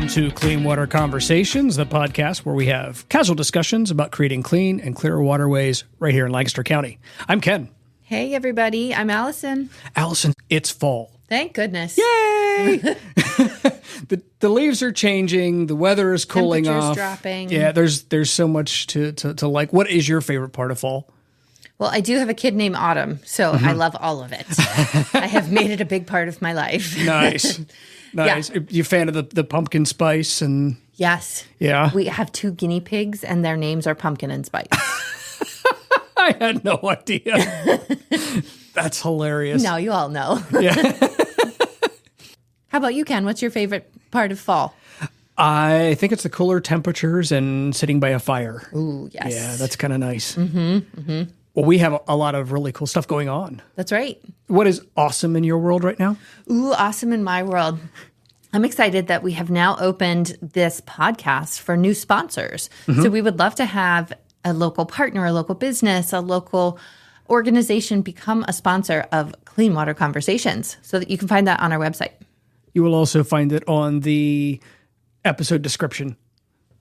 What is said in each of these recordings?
Welcome to Clean Water Conversations, the podcast where we have casual discussions about creating clean and clear waterways right here in Lancaster County. I'm Ken. Hey, everybody. I'm Allison. Allison, it's fall. Thank goodness. Yay! the leaves are changing. The weather is cooling off. Dropping. Yeah, there's so much to like. What is your favorite part of fall? Well, I do have a kid named Autumn, so I love all of it. I have made it a big part of my life. Nice. Nice. Yeah. You a fan of the pumpkin spice? And yes. Yeah. We have 2 guinea pigs, and their names are Pumpkin and Spice. I had no idea. That's hilarious. Now you all know. Yeah. How about you, Ken? What's your favorite part of fall? I think it's the cooler temperatures and sitting by a fire. Ooh, yes. Yeah, that's kind of nice. Mm-hmm, mm-hmm. Well, we have a lot of really cool stuff going on. That's right. What is awesome in your world right now? Ooh, awesome in my world. I'm excited that we have now opened this podcast for new sponsors. Mm-hmm. So we would love to have a local partner, a local business, a local organization become a sponsor of Clean Water Conversations, so that you can find that on our website. You will also find it on the episode description.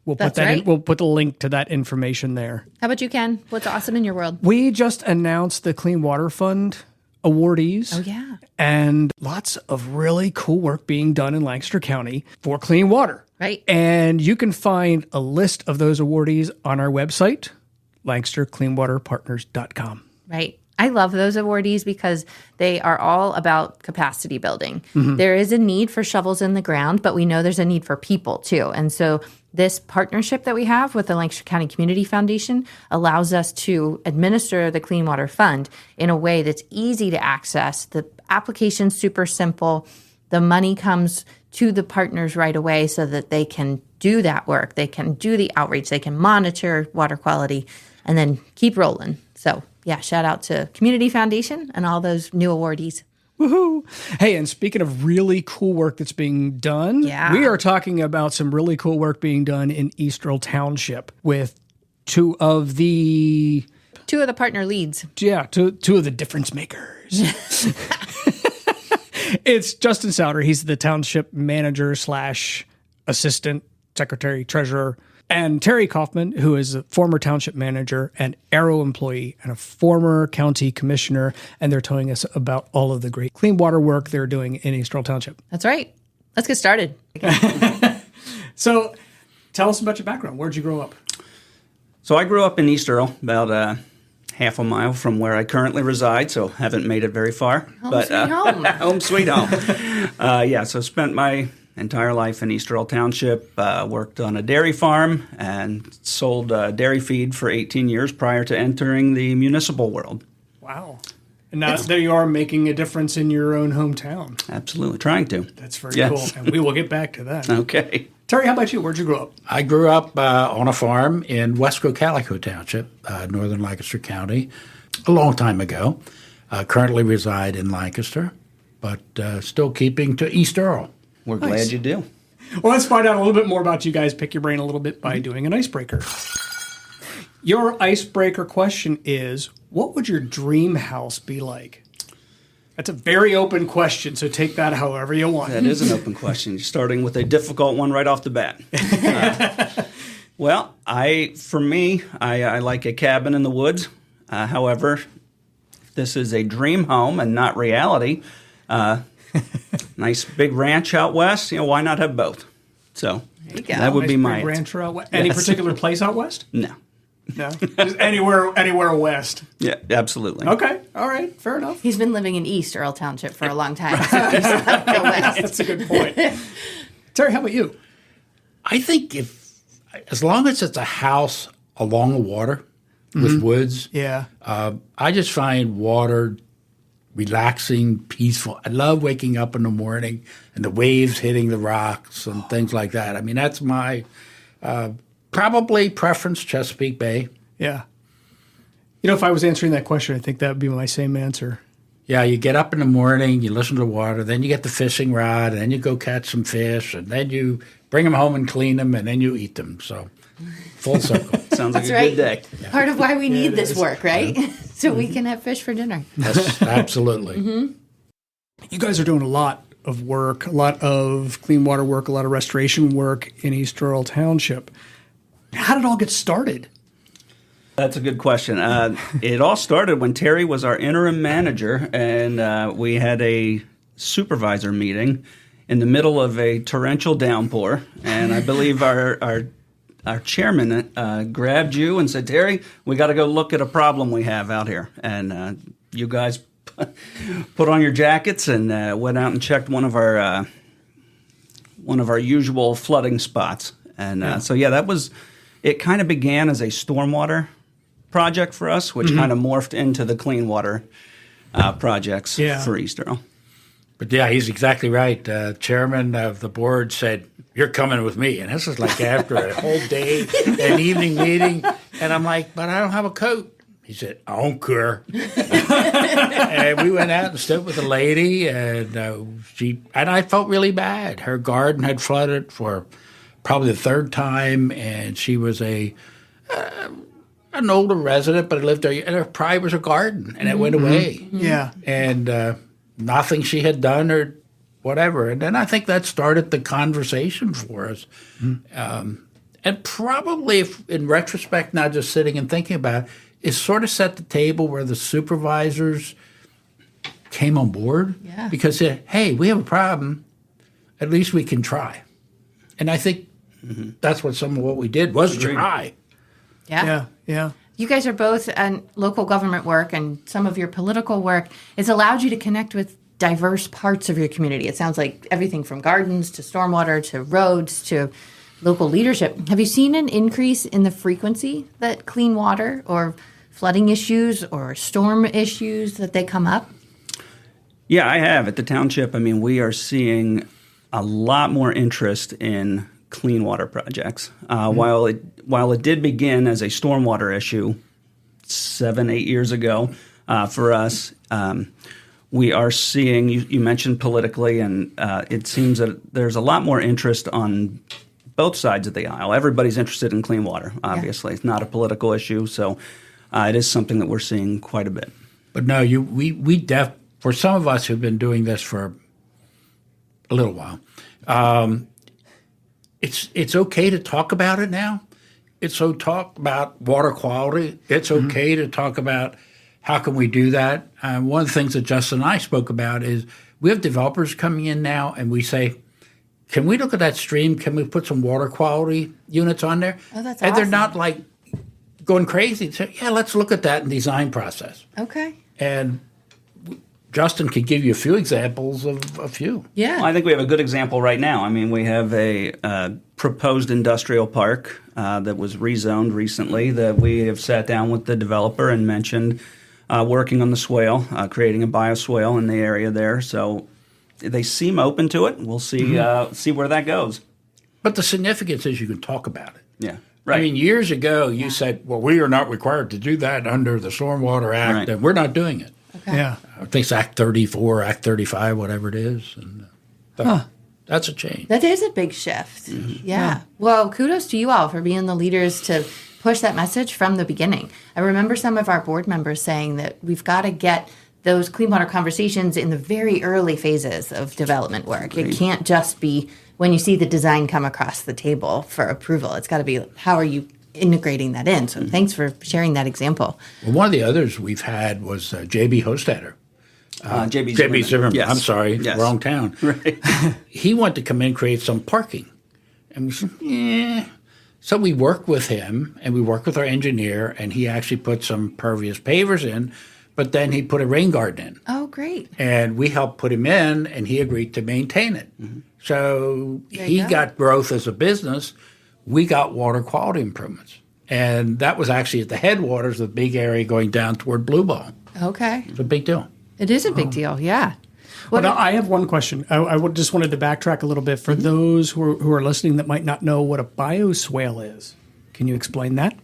We'll put that in, we'll put the link to that information there. How about you, Ken? What's awesome in your world? We just announced the Clean Water Fund awardees. Oh, yeah. And lots of really cool work being done in Lancaster County for clean water. Right. And you can find a list of those awardees on our website, lancastercleanwaterpartners.com. Right. I love those awardees because they are all about capacity building. Mm-hmm. There is a need for shovels in the ground, but we know there's a need for people too. And so this partnership that we have with the Lancaster County Community Foundation allows us to administer the Clean Water Fund in a way that's easy to access. The application's super simple. The money comes to the partners right away so that they can do that work. They can do the outreach. They can monitor water quality and then keep rolling. So yeah, shout out to Community Foundation and all those new awardees. Woohoo! Hey, and speaking of really cool work that's being done, we are talking about some really cool work being done in East Earl Township with two of the partner leads. Yeah, two of the difference makers. It's Justin Sauder. He's the township manager / assistant secretary treasurer. And Terry Kauffman, who is a former township manager, an Arrow employee, and a former county commissioner. And they're telling us about all of the great clean water work they're doing in East Earl Township. That's right. Let's get started. So tell us about your background. Where'd you grow up? So I grew up in East Earl, about half a mile from where I currently reside, so haven't made it very far. Sweet home. Home sweet home. So spent my entire life in East Earl Township, worked on a dairy farm and sold dairy feed for 18 years prior to entering the municipal world. Wow. And now there you are making a difference in your own hometown. Absolutely, trying to. That's very cool, and we will get back to that. Okay. Terry, how about you? Where'd you grow up? I grew up on a farm in West Calico Township, northern Lancaster County, a long time ago. Currently reside in Lancaster, but still keeping to East Earl. We're glad you do. Well, let's find out a little bit more about you guys. Pick your brain a little bit by doing an icebreaker. Your icebreaker question is, what would your dream house be like? That's a very open question, so take that however you want. That is an open question. You're starting with a difficult one right off the bat. Well, I like a cabin in the woods. However, if this is a dream home and not reality, nice big ranch out west, why not have both? So that would be my ranch out west. Any particular place out west? No. No, just anywhere west. Yeah, absolutely. Okay, all right, fair enough. He's been living in East Earl Township for a long time. So he's not go west. That's a good point. Terry, how about you? I think as long as it's a house along the water with woods, I just find water relaxing, peaceful. I love waking up in the morning and the waves hitting the rocks and things like that. I mean, that's my probably preference, Chesapeake Bay. Yeah. If I was answering that question, I think that would be my same answer. Yeah, you get up in the morning, you listen to the water, then you get the fishing rod, and then you go catch some fish, and then you bring them home and clean them, and then you eat them. So full circle. Sounds like That's a good day. Yeah. Part of why we need this work, right? So we can have fish for dinner. Yes, absolutely. You guys are doing a lot of work, a lot of clean water work, a lot of restoration work in East Earl Township. How did it all get started? That's a good question. It all started when Terry was our interim manager, and we had a supervisor meeting in the middle of a torrential downpour. And I believe our chairman grabbed you and said, "Terry, we got to go look at a problem we have out here." And you guys put on your jackets and went out and checked one of our usual flooding spots. And that was. It kind of began as a stormwater project for us, which kind of morphed into the clean water projects for East Earl. But yeah, he's exactly right. Chairman of the board said, "You're coming with me." And this is like after a whole day, an evening meeting. And I'm like, "But I don't have a coat." He said, "I don't care." And we went out and stood with a lady, and I felt really bad. Her garden had flooded for probably the third time, and she was an older resident, but lived there. And her pride was her garden, and it went away. Yeah. And nothing she had done or whatever. And then I think that started the conversation for us. And probably, if, in retrospect, now just sitting and thinking about it, it sort of set the table where the supervisors came on board. Yeah. Because, hey, we have a problem. At least we can try. And I think that's what some of what we did was try. Yeah. Yeah. You guys are both in local government work, and some of your political work has allowed you to connect with diverse parts of your community. It sounds like everything from gardens to stormwater to roads to local leadership. Have you seen an increase in the frequency that clean water or flooding issues or storm issues that they come up? Yeah, I have. At the township, I mean, we are seeing a lot more interest in clean water projects. While it did begin as a stormwater issue 7-8 years ago for us, we are seeing, you mentioned politically, and it seems that there's a lot more interest on both sides of the aisle. Everybody's interested in clean water, obviously. Yeah. It's not a political issue, so it is something that we're seeing quite a bit. But no, for some of us who've been doing this for a little while, it's okay to talk about it now. It's so talk about water quality. It's okay to talk about how can we do that. One of the things that Justin and I spoke about is we have developers coming in now, and we say, "Can we look at that stream? Can we put some water quality units on there?" Oh, that's and awesome. They're not like going crazy. They say, "Yeah, let's look at that in design process." Okay. And Justin could give you a few examples of a few. Yeah. Well, I think we have a good example right now. I mean, we have a proposed industrial park that was rezoned recently that we have sat down with the developer and mentioned working on the swale, creating a bioswale in the area there. So they seem open to it. We'll see see where that goes. But the significance is you can talk about it. Yeah, right. I mean, years ago you said, "Well, we are not required to do that under the Stormwater Act," and we're not doing it. Okay. Yeah. I think it's Act 34, Act 35, whatever it is. And that's a change. That is a big shift. Yeah. Well, kudos to you all for being the leaders to push that message from the beginning. I remember some of our board members saying that we've got to get those clean water conversations in the very early phases of development work. It can't just be when you see the design come across the table for approval. It's got to be, how are you integrating that in? So thanks for sharing that example. Well, one of the others we've had was J.B. Hostetter. J.B. Zimmerman. Yes. I'm sorry, Yes. wrong town. Right. He wanted to come in and create some parking. And we said, yeah. So we worked with him, and we worked with our engineer, and he actually put some pervious pavers in, but then he put a rain garden in. Oh, great. And we helped put him in, and he agreed to maintain it. So he got growth as a business. We got water quality improvements. And that was actually at the headwaters of the big area going down toward Blue Ball. Okay. It's a big deal. It is a big deal, yeah. Well, now, I have one question. Just wanted to backtrack a little bit for those who are listening that might not know what a bioswale is. Can you explain that?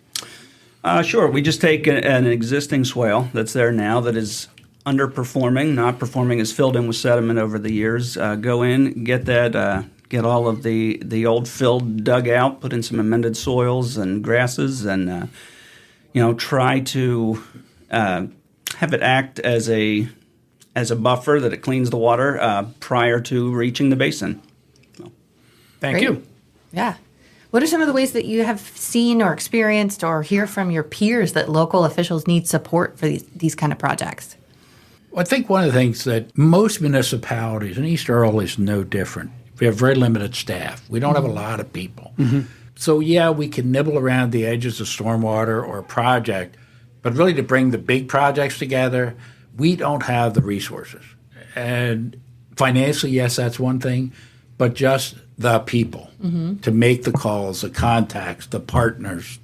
Sure. We just take an existing swale that's there now that is underperforming, not performing, is filled in with sediment over the years. Go in, get that, get all of the old fill dug out, put in some amended soils and grasses, and try to have it act as a as a buffer, that it cleans the water prior to reaching the basin. Thank Great. you. Yeah. What are some of the ways that you have seen or experienced or hear from your peers that local officials need support for these kind of projects? Well, I think one of the things that most municipalities, and East Earl is no different, we have very limited staff. We don't have a lot of people. So, yeah, we can nibble around the edges of stormwater or a project, but really to bring the big projects together, we don't have the resources. And financially, yes, that's one thing, but just the people to make the calls, the contacts, the partners,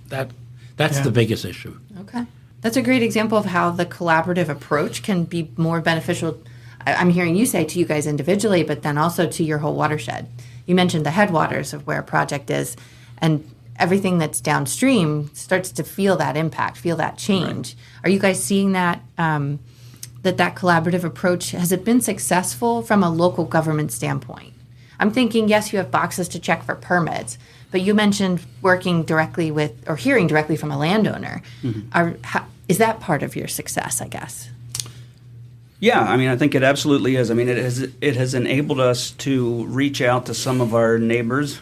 that's the biggest issue. Okay. That's a great example of how the collaborative approach can be more beneficial. I'm hearing you say to you guys individually, but then also to your whole watershed. You mentioned the headwaters of where a project is, and everything that's downstream starts to feel that impact, feel that change. Right. Are you guys seeing that, that collaborative approach, has it been successful from a local government standpoint? I'm thinking, yes, you have boxes to check for permits, but you mentioned working directly with or hearing directly from a landowner. Is that part of your success, I guess? Yeah, I mean, I think it absolutely is. I mean, it has enabled us to reach out to some of our neighbors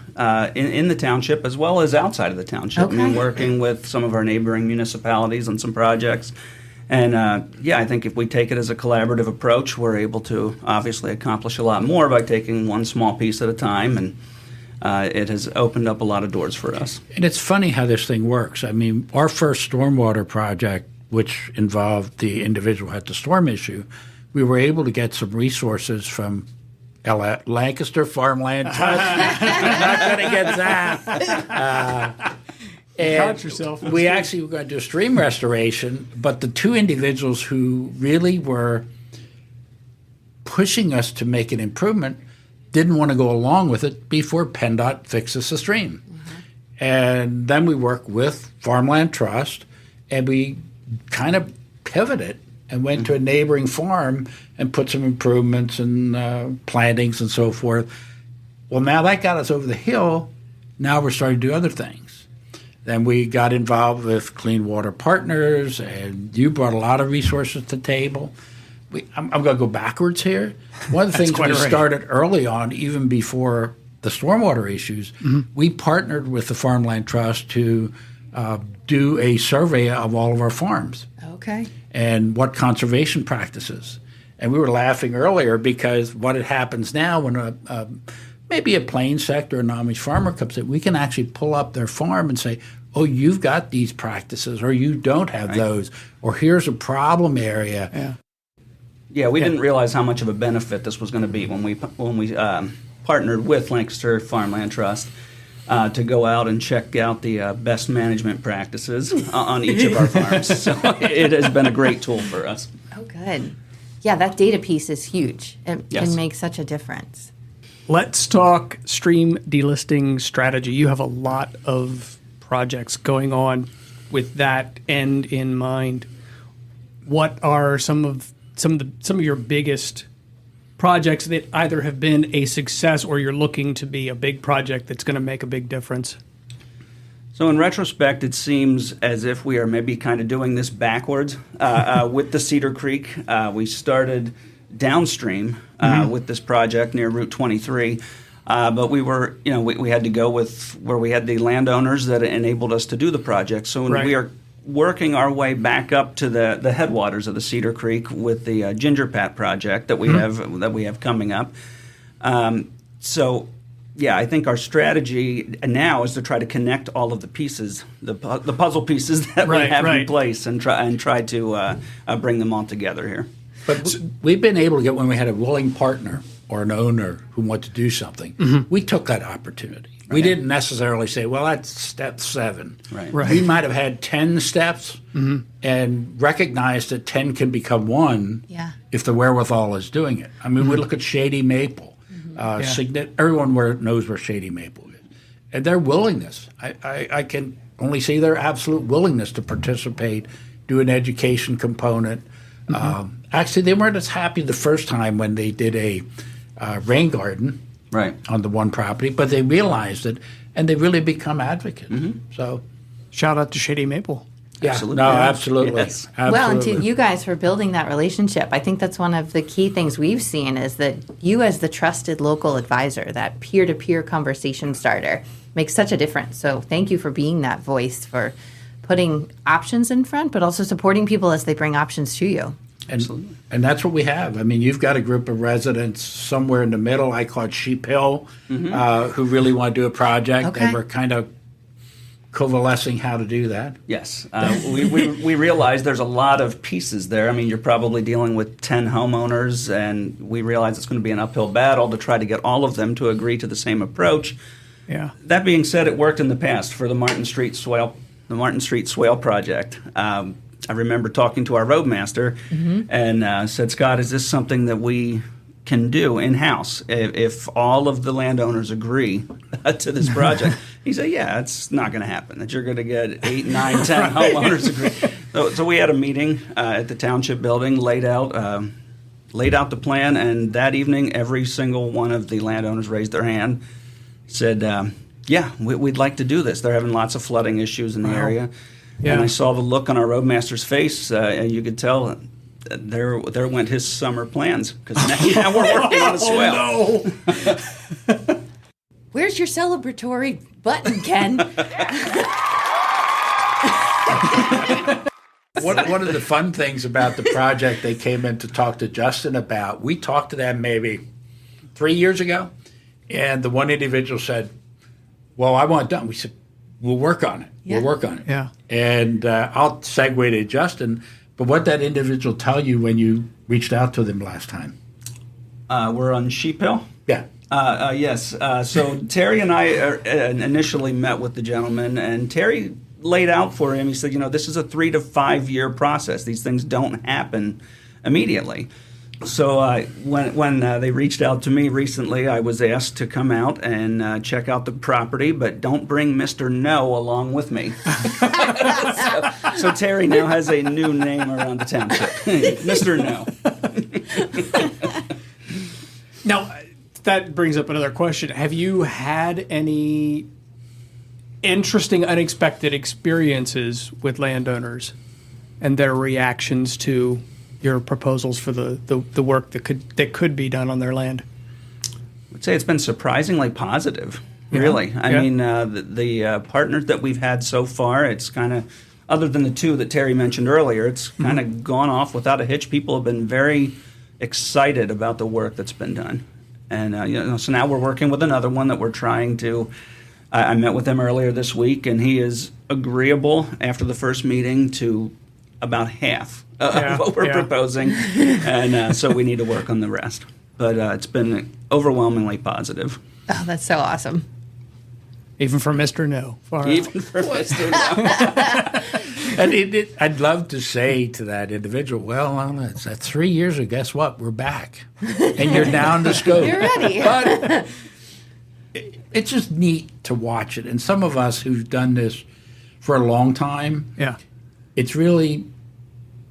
in the township as well as outside of the township. Okay. I mean, working with some of our neighboring municipalities on some projects. And I think if we take it as a collaborative approach, we're able to obviously accomplish a lot more by taking one small piece at a time. And it has opened up a lot of doors for us. And it's funny how this thing works. I mean, our first stormwater project, which involved the individual who had the storm issue, we were able to get some resources from Lancaster Farmland Trust. I'm not going to get that. Count yourself. We actually were going to do stream restoration, but the two individuals who really were pushing us to make an improvement didn't want to go along with it before PennDOT fixes the stream. And then we worked with Farmland Trust, and we kind of pivoted and went to a neighboring farm and put some improvements and plantings and so forth. Well, now that got us over the hill. Now we're starting to do other things. Then we got involved with Clean Water Partners, and you brought a lot of resources to the table. I'm going to go backwards here. One of the things we started early on, even before the stormwater issues, we partnered with the Farmland Trust to do a survey of all of our farms. Okay. And what conservation practices. And we were laughing earlier because what it happens now when maybe a plain sector or non-Amish farmer comes in, we can actually pull up their farm and say, oh, you've got these practices, or you don't have those, or here's a problem area. Yeah, we didn't realize how much of a benefit this was going to be when we partnered with Lancaster Farmland Trust to go out and check out the best management practices on each of our farms. So it has been a great tool for us. Oh, good. Yeah, that data piece is huge. It can make such a difference. Let's talk stream delisting strategy. You have a lot of projects going on with that end in mind. What are some of your biggest projects that either have been a success or you're looking to be a big project that's going to make a big difference? So in retrospect, it seems as if we are maybe kind of doing this backwards. With the Cedar Creek, we started downstream with this project near Route 23. But we were, we had to go with where we had the landowners that enabled us to do the project. So we are working our way back up to the headwaters of the Cedar Creek with the Ginger Pat project that we have coming up. I think our strategy now is to try to connect all of the pieces, the puzzle pieces that we have in place, and try to bring them all together here. But we've been able to get, when we had a willing partner or an owner who wanted to do something, we took that opportunity. We didn't necessarily say, well, that's step 7. Right. We might have had 10 steps and recognized that 10 can become 1 if the wherewithal is doing it. I mean, we look at Shady Maple. Everyone knows where Shady Maple is. And their willingness, I can only see their absolute willingness to participate, do an education component. Actually, they weren't as happy the first time when they did a rain garden on the one property, but they realized it, and they really become advocates. So, shout out to Shady Maple. Yeah, Absolutely. no, Yeah. absolutely. Yes. Absolutely. Well, and to you guys for building that relationship. I think that's one of the key things we've seen is that you as the trusted local advisor, that peer-to-peer conversation starter, makes such a difference. So thank you for being that voice, for putting options in front, but also supporting people as they bring options to you. And that's what we have. I mean, you've got a group of residents somewhere in the middle. I call it Sheep Hill, who really want to do a project, Okay. and we're kind of coalescing how to do that. Yes. We realize there's a lot of pieces there. I mean, you're probably dealing with 10 homeowners, and we realize it's going to be an uphill battle to try to get all of them to agree to the same approach. Yeah. That being said, it worked in the past for the Martin Street Swale project. I remember talking to our roadmaster and said, Scott, is this something that we can do in-house if all of the landowners agree to this project? He said, yeah, it's not going to happen, that you're going to get 8, 9, 10 homeowners agree. So we had a meeting at the township building, laid out the plan, and that evening every single one of the landowners raised their hand, said, yeah, we'd like to do this. They're having lots of flooding issues in the area. Yeah. And I saw the look on our roadmaster's face, and you could tell there went his summer plans, because now we're working on a swale. No. Where's your celebratory button, Ken? One of the fun things about the project they came in to talk to Justin about, we talked to them maybe 3 years ago, and the one individual said, well, I want it done. We said, we'll work on it. Yeah. We'll work on it. Yeah. And I'll segue to Justin, but what did that individual tell you when you reached out to them last time? We're on Sheep Hill? Yeah. Yes. So Terry and I initially met with the gentleman, and Terry laid out for him. He said, this is a 3 to 5 year process. These things don't happen immediately. So when they reached out to me recently, I was asked to come out and check out the property, but don't bring Mr. No along with me. so Terry now has a new name around the township, Mr. No. Now, that brings up another question. Have you had any interesting, unexpected experiences with landowners and their reactions to your proposals for the work that could be done on their land? I would say it's been surprisingly positive, really. I mean, the partners that we've had so far, it's kind of, other than the two that Terry mentioned earlier, it's kind of gone off without a hitch. People have been very excited about the work that's been done. And, so now we're working with another one that we're trying to, I met with him earlier this week, and he is agreeable after the first meeting to about half of what we're proposing, and so we need to work on the rest. But it's been overwhelmingly positive. Oh, that's so awesome. Even for Mr. No. Even for Mr. No. And I'd love to say to that individual, well, it's 3 years ago, guess what? We're back. And you're down the scope. You're ready. But it's just neat to watch it. And some of us who've done this for a long time, it's really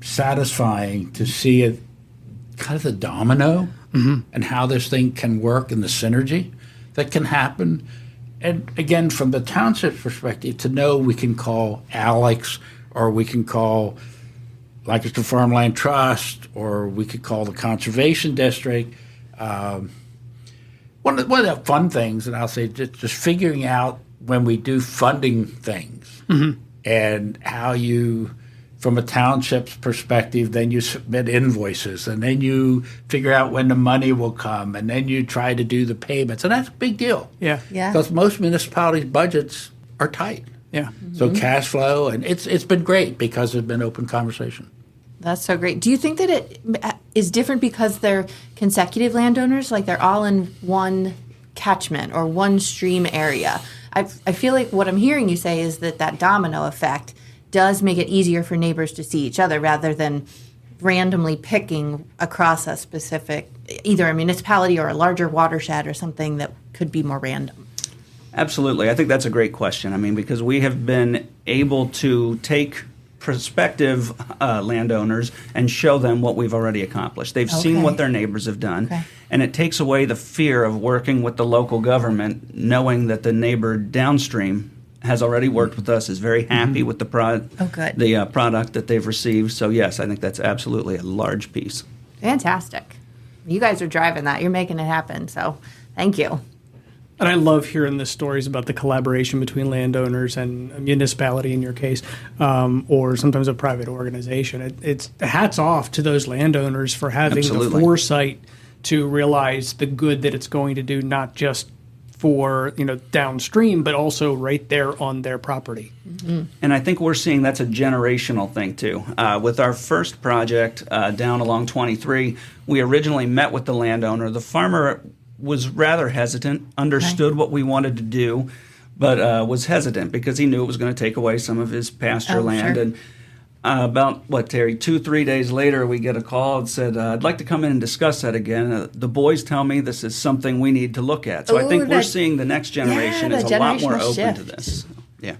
satisfying to see it, kind of the domino and how this thing can work and the synergy that can happen. And again, from the township perspective, to know we can call Alex, or we can call Lancaster Farmland Trust, or we could call the Conservation District. One of the fun things, and I'll say just figuring out when we do funding things and how you, from a township's perspective, then you submit invoices, and then you figure out when the money will come, and then you try to do the payments. And that's a big deal. Yeah. Because most municipalities' budgets are tight. Yeah. So cash flow, and it's been great because there's been open conversation. That's so great. Do you think that it is different because they're consecutive landowners, like they're all in one catchment or one stream area? I feel like what I'm hearing you say is that domino effect does make it easier for neighbors to see each other rather than randomly picking across a specific, either a municipality or a larger watershed or something that could be more random. Absolutely. I think that's a great question. I mean, because we have been able to take prospective landowners and show them what we've already accomplished. They've seen what their neighbors have done, and it takes away the fear of working with the local government, knowing that the neighbor downstream has already worked with us, is very happy with the good. the product that they've received. So yes, I think that's absolutely a large piece. Fantastic. You guys are driving that. You're making it happen. So thank you. And I love hearing the stories about the collaboration between landowners and a municipality in your case, or sometimes a private organization. It's hats off to those landowners for having Absolutely. the foresight to realize the good that it's going to do, not just for downstream, but also right there on their property. Mm-hmm. And I think we're seeing that's a generational thing too. With our first project down along 23, we originally met with the landowner. The farmer was rather hesitant, understood what we wanted to do, but was hesitant because he knew it was going to take away some of his pasture land. Sure. And about, Terry, 2-3 days later, we get a call and said, I'd like to come in and discuss that again. The boys tell me this is something we need to look at. So I think we're seeing the next generation is a lot more open to this. Yeah.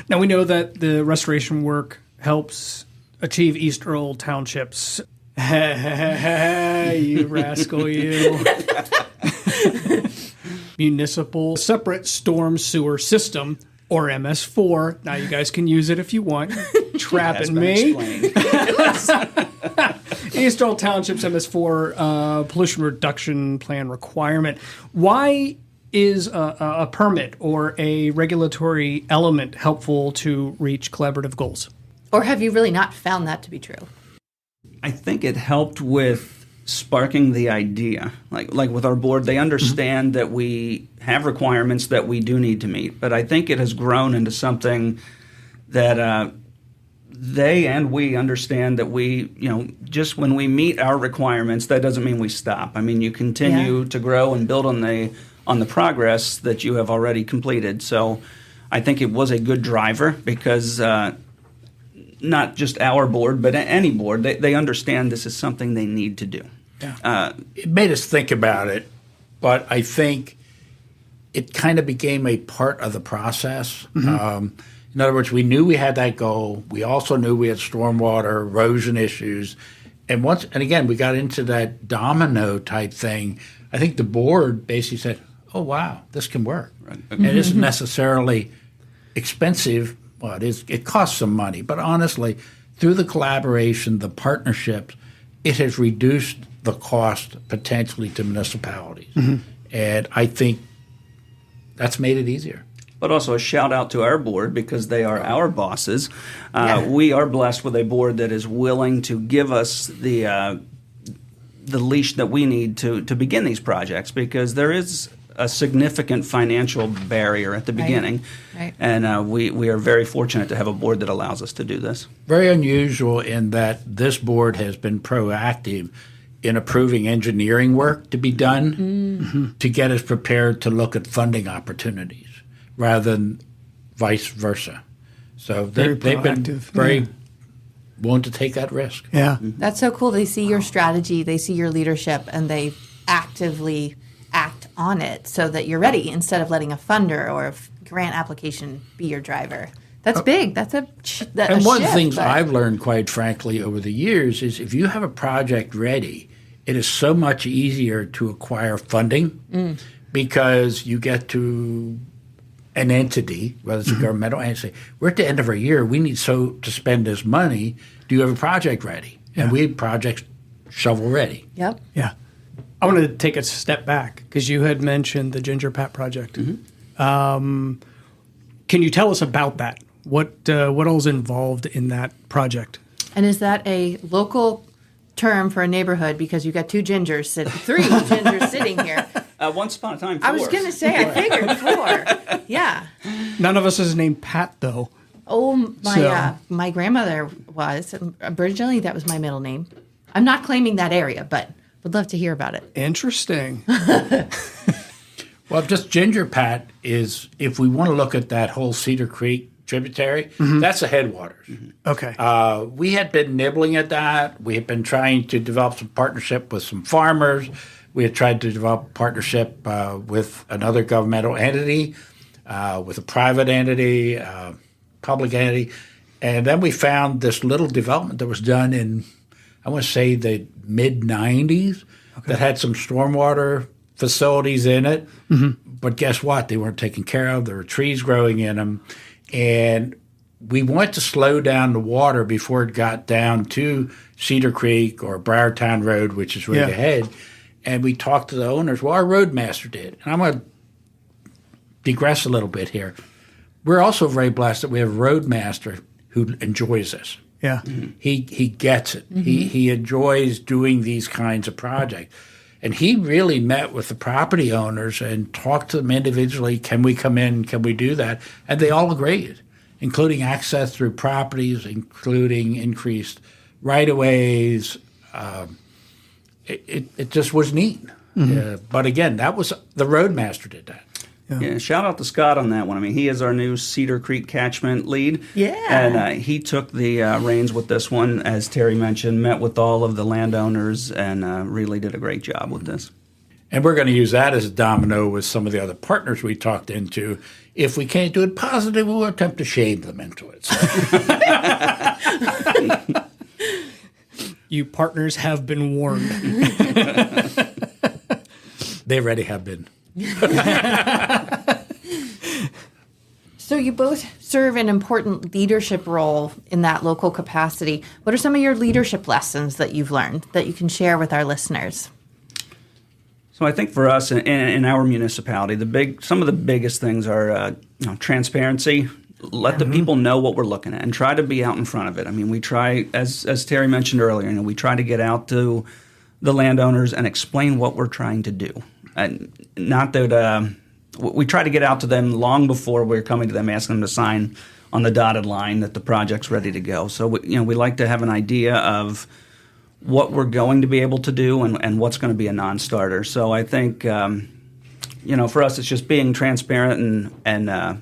Now, we know that the restoration work helps achieve East Earl Township's you rascal, you. Municipal Separate Storm Sewer System, or MS4. Now you guys can use it if you want. Trapping me. East Earl Township's MS4 pollution reduction plan requirement. Why is a permit or a regulatory element helpful to reach collaborative goals? Or have you really not found that to be true? I think it helped with sparking the idea. Like with our board, they understand that we have requirements that we do need to meet, but I think it has grown into something that they and we understand that we, just when we meet our requirements, that doesn't mean we stop. I mean, you continue to grow and build on the progress that you have already completed. So I think it was a good driver because not just our board, but any board, they understand this is something they need to do. Yeah. It made us think about it, but I think it kind of became a part of the process. In other words, we knew we had that goal. We also knew we had stormwater, erosion issues. And again, we got into that domino type thing. I think the board basically said, oh, wow, this can work. Right. And it isn't necessarily expensive. Well, it costs some money, but honestly, through the collaboration, the partnerships, it has reduced the cost potentially to municipalities. And I think that's made it easier. But also a shout out to our board because they are our bosses. We are blessed with a board that is willing to give us the leash that we need to begin these projects because there is a significant financial barrier at the beginning. Right. And we are very fortunate to have a board that allows us to do this. Very unusual in that this board has been proactive in approving engineering work to be done to get us prepared to look at funding opportunities rather than vice versa. So they've been very willing to take that risk. Yeah. That's so cool. They see your strategy, they see your leadership, and they actively act on it so that you're ready instead of letting a funder or a grant application be your driver. That's big. That's a And one of the things I've learned, quite frankly, over the years is if you have a project ready, it is so much easier to acquire funding because you get to an entity, whether it's a governmental entity, we're at the end of our year, we need to spend this money. Do you have a project ready? And we have projects shovel ready. Yep. Yeah. I want to take a step back because you had mentioned the Ginger Pat project. Can you tell us about that? What all's involved in that project? And is that a local term for a neighborhood because you got three gingers sitting here? Once upon a time, 4. I was going to say, I figured 4. Yeah. None of us is named Pat, though. Oh, my grandmother was. Originally, that was my middle name. I'm not claiming that area, but would love to hear about it. Interesting. Well, just Ginger Pat is, if we want to look at that whole Cedar Creek tributary, that's the headwaters. Okay. We had been nibbling at that. We had been trying to develop some partnership with some farmers. We had tried to develop a partnership with another governmental entity, with a private entity, public entity. And then we found this little development that was done in, I want to say, the mid-'90s that had some stormwater facilities in it. But guess what? They weren't taken care of. There were trees growing in them. And we wanted to slow down the water before it got down to Cedar Creek or Briartown Road, which is right ahead. And we talked to the owners. Well, our roadmaster did. And I'm going to digress a little bit here. We're also very blessed that we have a roadmaster who enjoys this. Yeah. He gets it. He enjoys doing these kinds of projects. And he really met with the property owners and talked to them individually. Can we come in? Can we do that? And they all agreed, including access through properties, including increased right-of-ways. It just was neat. But again, that was the roadmaster did that. Yeah, shout out to Scott on that one. I mean, he is our new Cedar Creek catchment lead. Yeah. And he took the reins with this one, as Terry mentioned, met with all of the landowners and really did a great job with this. And we're going to use that as a domino with some of the other partners we talked into. If we can't do it positive, we'll attempt to shame them into it. So. You partners have been warned. They already have been. So you both serve an important leadership role in that local capacity. What are some of your leadership lessons that you've learned that you can share with our listeners? So I think for us in our municipality, some of the biggest things are transparency. Let the people know what we're looking at and try to be out in front of it. I mean, we try, as Terry mentioned earlier, we try to get out to the landowners and explain what we're trying to do. And not that we try to get out to them long before we're coming to them, asking them to sign on the dotted line that the project's ready to go. So we like to have an idea of what we're going to be able to do and what's going to be a non-starter. So I think for us, it's just being transparent and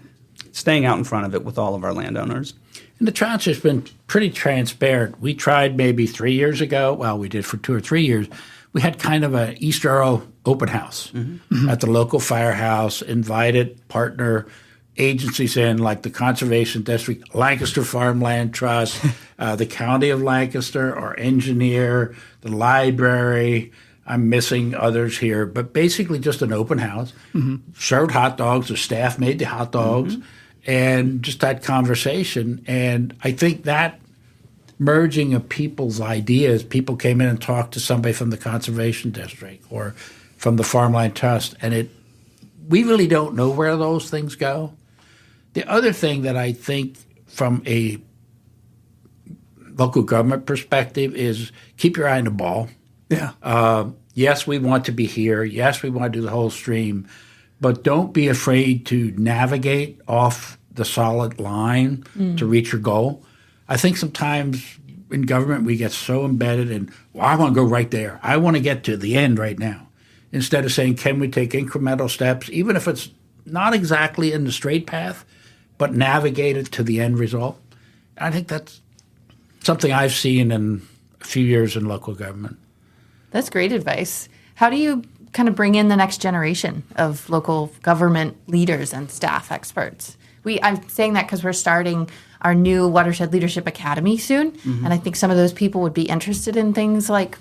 staying out in front of it with all of our landowners. And the township's been pretty transparent. We tried maybe 3 years ago. Well, we did for 2 or 3 years. We had kind of an East Earl open house at the local firehouse, invited partner agencies in like the Conservation District, Lancaster Farmland Trust, the County of Lancaster, our engineer, the library. I'm missing others here, but basically just an open house. Served hot dogs. The staff made the hot dogs and just had conversation. And I think that merging of people's ideas, people came in and talked to somebody from the Conservation District or from the Farmland Trust, and we really don't know where those things go. The other thing that I think from a local government perspective is keep your eye on the ball. Yeah. Yes, we want to be here. Yes, we want to do the whole stream, but don't be afraid to navigate off the solid line to reach your goal. I think sometimes in government we get so embedded in, I want to go right there. I want to get to the end right now. Instead of saying, can we take incremental steps, even if it's not exactly in the straight path, but navigate it to the end result. I think that's something I've seen in a few years in local government. That's great advice. How do you kind of bring in the next generation of local government leaders and staff experts? I'm saying that because we're starting our new Watershed Leadership Academy soon, and I think some of those people would be interested in things like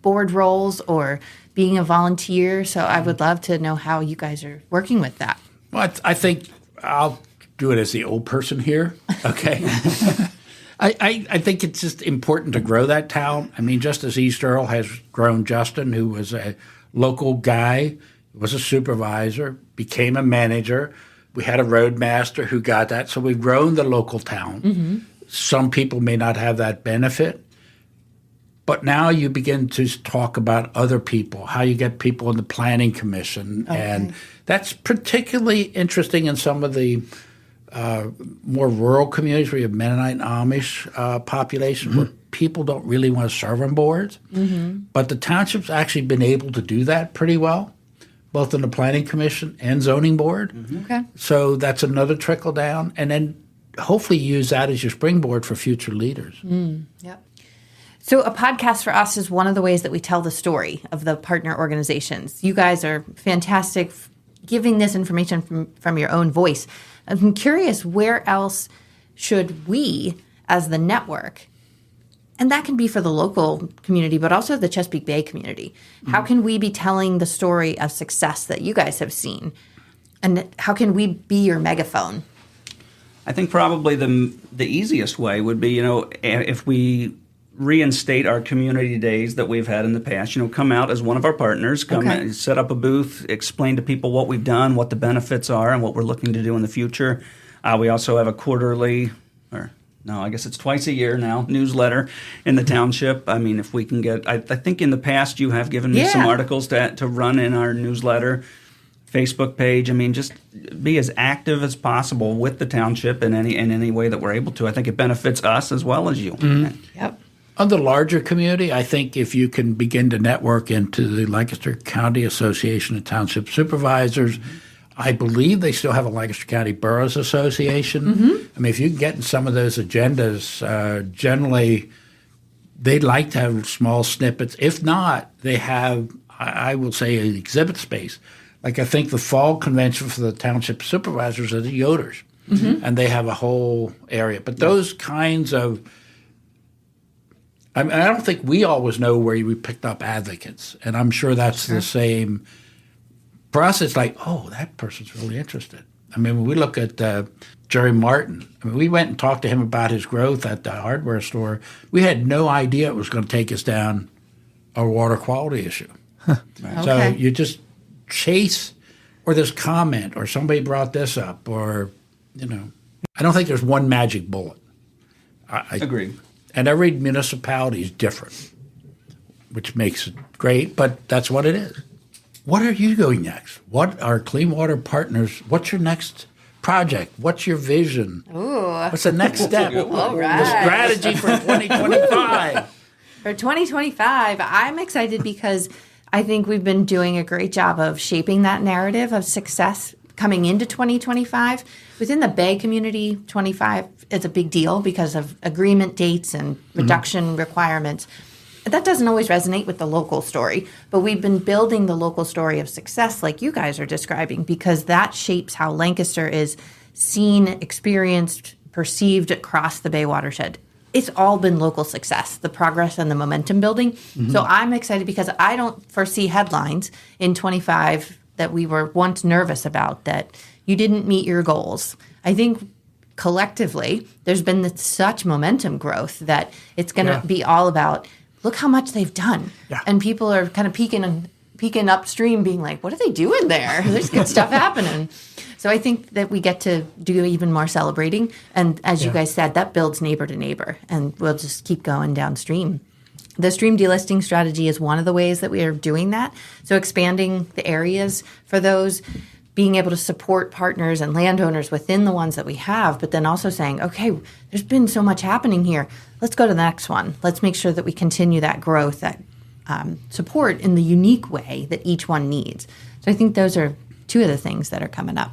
board roles or being a volunteer. So I would love to know how you guys are working with that. Well, I think I'll do it as the old person here, okay? I think it's just important to grow that town. I mean, just as East Earl has grown Justin, who was a local guy, was a supervisor, became a manager. We had a roadmaster who got that. So we've grown the local town. Some people may not have that benefit. But now you begin to talk about other people, how you get people in the planning commission. Okay. And that's particularly interesting in some of the more rural communities where you have Mennonite and Amish population where people don't really want to serve on boards. But the township's actually been able to do that pretty well, both in the planning commission and zoning board. Okay. So that's another trickle down. And then hopefully use that as your springboard for future leaders. Yep. So a podcast for us is one of the ways that we tell the story of the partner organizations. You guys are fantastic giving this information from your own voice. I'm curious, where else should we, as the network, And that can be for the local community, but also the Chesapeake Bay community. How can we be telling the story of success that you guys have seen? And how can we be your megaphone? I think probably the easiest way would be, if we reinstate our community days that we've had in the past, come out as one of our partners, come and set up a booth, explain to people what we've done, what the benefits are, and what we're looking to do in the future. We also have a quarterly, I guess it's twice a year now, newsletter in the township. I mean, if we can get, I think in the past you have given me some articles to run in our newsletter, Facebook page. I mean, just be as active as possible with the township in any way that we're able to. I think it benefits us as well as you. Mm-hmm. Yep. On the larger community, I think if you can begin to network into the Lancaster County Association of Township Supervisors, I believe they still have a Lancaster County Boroughs Association. Mm-hmm. I mean, if you can get in some of those agendas, generally they'd like to have small snippets. If not, they have, I will say, an exhibit space. Like I think the fall convention for the township supervisors are the Yoders, and they have a whole area. But those kinds of, I don't think we always know where we picked up advocates, and I'm sure that's the same. For us, it's like, oh, that person's really interested. I mean, when we look at Jerry Martin, I mean, we went and talked to him about his growth at the hardware store. We had no idea it was going to take us down a water quality issue. Huh. Right. So you just chase, or this comment, or somebody brought this up, or, I don't think there's one magic bullet. I agree. And every municipality is different, which makes it great, but that's what it is. What are you doing next? What are Clean Water Partners? What's your next project? What's your vision? Ooh. What's the next step? All right. The strategy for 2025. For 2025, I'm excited because I think we've been doing a great job of shaping that narrative of success coming into 2025. Within the Bay community, 25 is a big deal because of agreement dates and reduction requirements. That doesn't always resonate with the local story, but we've been building the local story of success like you guys are describing, because that shapes how Lancaster is seen, experienced, perceived across the Bay watershed. It's all been local success, the progress and the momentum building. Mm-hmm. So I'm excited because I don't foresee headlines in 25 that we were once nervous about, that you didn't meet your goals. I think collectively there's been such momentum growth that it's going to be all about, look how much they've done. Yeah. And people are kind of peeking upstream being like, what are they doing there? There's good stuff happening. So I think that we get to do even more celebrating. And as you guys said, that builds neighbor to neighbor, and we'll just keep going downstream. The stream delisting strategy is one of the ways that we are doing that. So expanding the areas for those, being able to support partners and landowners within the ones that we have, but then also saying, okay, there's been so much happening here. Let's go to the next one. Let's make sure that we continue that growth, that support in the unique way that each one needs. So I think those are two of the things that are coming up.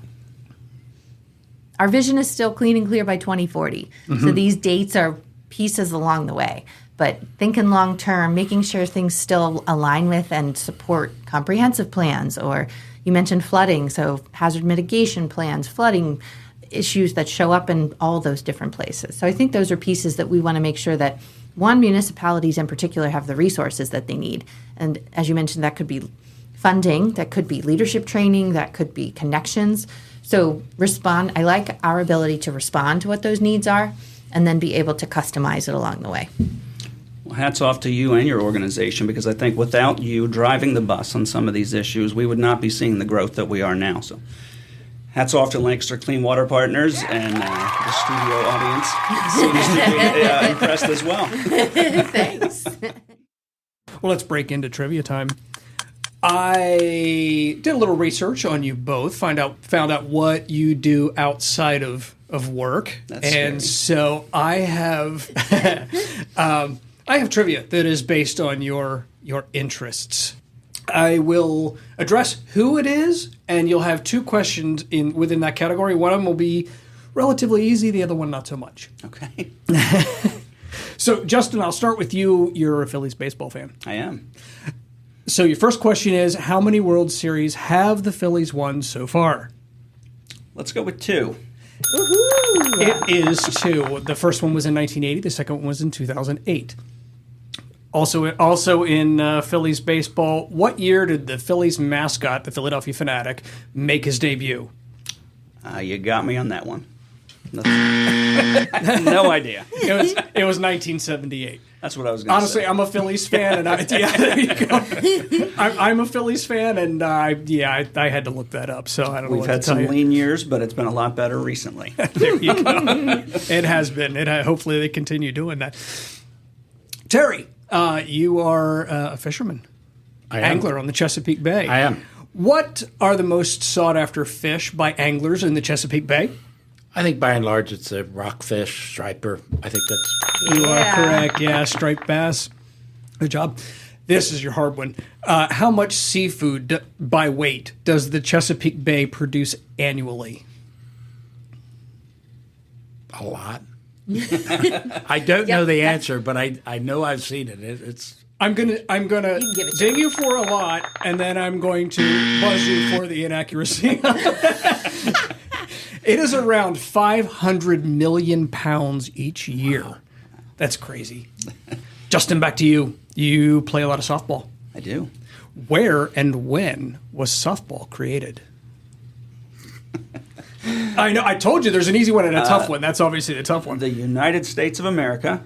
Our vision is still clean and clear by 2040. Mm-hmm. So these dates are pieces along the way. But thinking long term, making sure things still align with and support comprehensive plans, or you mentioned flooding, so hazard mitigation plans, flooding issues that show up in all those different places. So I think those are pieces that we want to make sure that, one, municipalities in particular have the resources that they need. And as you mentioned, that could be funding, that could be leadership training, that could be connections. So I like our ability to respond to what those needs are and then be able to customize it along the way. Well, hats off to you and your organization, because I think without you driving the bus on some of these issues, we would not be seeing the growth that we are now. So hats off to Lancaster Clean Water Partners, and the studio audience seems to be impressed as well. Thanks. Well, let's break into trivia time. I did a little research on you both, found out what you do outside of work. That's and scary. So I have I have trivia that is based on your interests. I will address who it is, and you'll have two questions within that category. One of them will be relatively easy, the other one not so much. Okay. So, Justin, I'll start with you. You're a Phillies baseball fan. I am. So your first question is, how many World Series have the Phillies won so far? Let's go with 2. Woohoo! It is 2. The first one was in 1980. The second one was in 2008. Also in Phillies baseball, what year did the Phillies mascot, the Philadelphia Fanatic, make his debut? You got me on that one. No idea. It was 1978. That's what I was going to say. Honestly, I'm a Phillies fan, and there you go. I'm a Phillies fan, and I had to look that up. So I don't know. We've had some lean years, but it's been a lot better recently. There you go. It has been. Hopefully they continue doing that. Terry, you are a fisherman, angler on the Chesapeake Bay. I am. What are the most sought after fish by anglers in the Chesapeake Bay? I think by and large it's a rockfish, striper. I think that's... You are correct. Yeah, striped bass. Good job. This is your hard one. How much seafood by weight does the Chesapeake Bay produce annually? A lot. I don't know the answer, but I know I've seen it. I'm gonna ding you for a lot, and then I'm going to buzz you for the inaccuracy. It is around 500 million pounds each year. Wow. That's crazy. Justin, back to you. You play a lot of softball. I do. Where and when was softball created? I know. I told you there's an easy one and a tough one. That's obviously the tough one. The United States of America.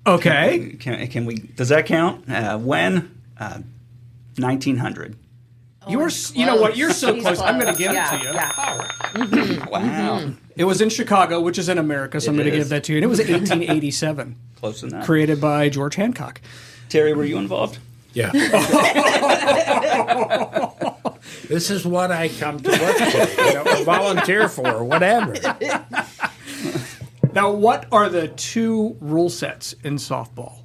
Okay. Can we? Does that count? When? 1900. You know what? You're so close. I'm going to give it to you. Yeah. Wow. It was in Chicago, which is in America, so I'm going to give that to you. And it was 1887. Close enough. Created by George Hancock. Terry, were you involved? Yeah. This is what I come to work to, or volunteer for, or whatever. Now, what are the two rule sets in softball?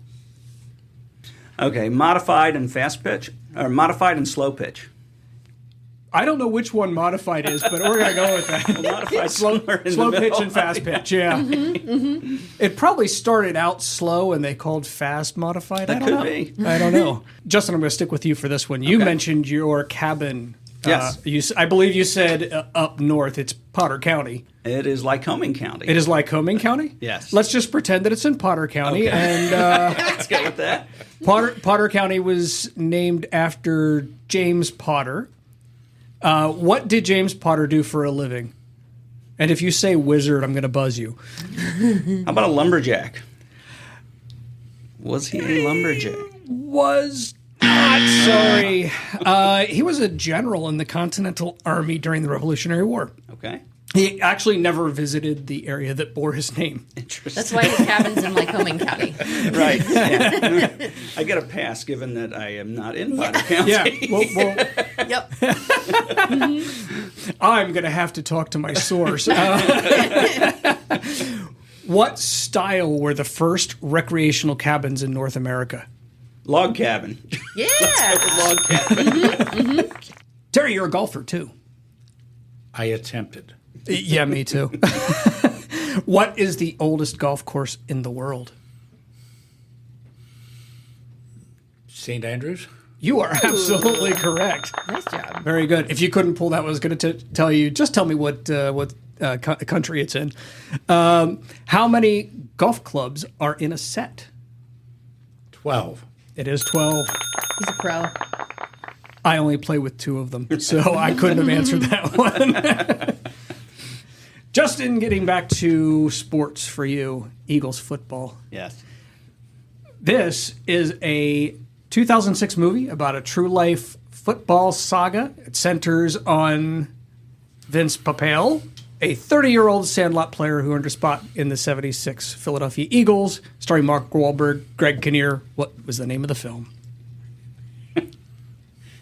Okay, modified and fast pitch, or modified and slow pitch. I don't know which one modified is, but we're going to go with that. Modified slow pitch and fast pitch, yeah. It probably started out slow and they called fast modified. That could be. I don't know. Justin, I'm going to stick with you for this one. You mentioned your cabin. Yes. I believe you said up north. It's Potter County. It is Lycoming County. It is Lycoming County? Yes. Let's just pretend that it's in Potter County. Okay. And let's go with that. Potter County was named after James Potter. What did James Potter do for a living? And if you say wizard, I'm going to buzz you. How about a lumberjack? Was he a lumberjack? Was not. Sorry. He was a general in the Continental Army during the Revolutionary War. Okay. He actually never visited the area that bore his name. Interesting. That's why his cabin's in Lycoming County. Right. Yeah. I get a pass given that I am not in Potter County. Yeah. Well, Yep. I'm going to have to talk to my source. What style were the first recreational cabins in North America? Log cabin. Yeah. Log cabin. Terry, you're a golfer, too. I attempted. Yeah, me too. What is the oldest golf course in the world? St. Andrews? You are absolutely correct. Nice job. Very good. If you couldn't pull that, I was going to tell you. Just tell me what country it's in. How many golf clubs are in a set? 12. It is 12. He's a pro. I only play with 2 of them, so I couldn't have answered that one. Justin, getting back to sports for you, Eagles football. Yes. This is a 2006 movie about a true life football saga. It centers on Vince Papale, a 30-year-old Sandlot player who earned a spot in the 76 Philadelphia Eagles, starring Mark Wahlberg, Greg Kinnear. What was the name of the film?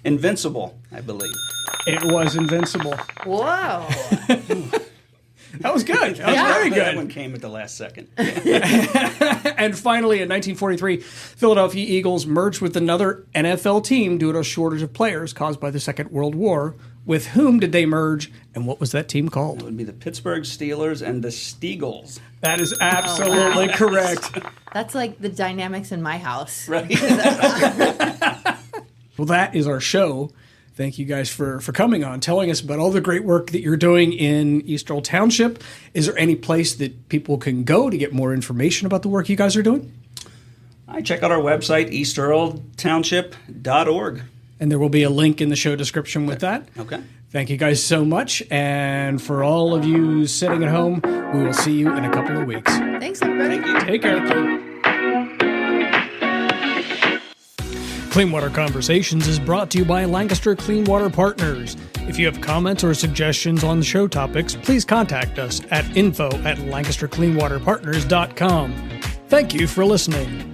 Invincible, I believe. It was Invincible. Whoa. That was good. That was very good. That one came at the last second. And finally, in 1943, Philadelphia Eagles merged with another NFL team due to a shortage of players caused by the Second World War. With whom did they merge, and what was that team called? It would be the Pittsburgh Steelers and the Steagles. That is absolutely correct. That's like the dynamics in my house. Right. Well, that is our show. Thank you guys for coming on, telling us about all the great work that you're doing in East Earl Township. Is there any place that people can go to get more information about the work you guys are doing? Check out our website, eastearltownship.org. And there will be a link in the show description with that. Okay. Thank you guys so much. And for all of you sitting at home, we will see you in a couple of weeks. Thanks, everybody. Thank you. Take care. Clean Water Conversations is brought to you by Lancaster Clean Water Partners. If you have comments or suggestions on the show topics, please contact us at info@lancastercleanwaterpartners.com. Thank you for listening.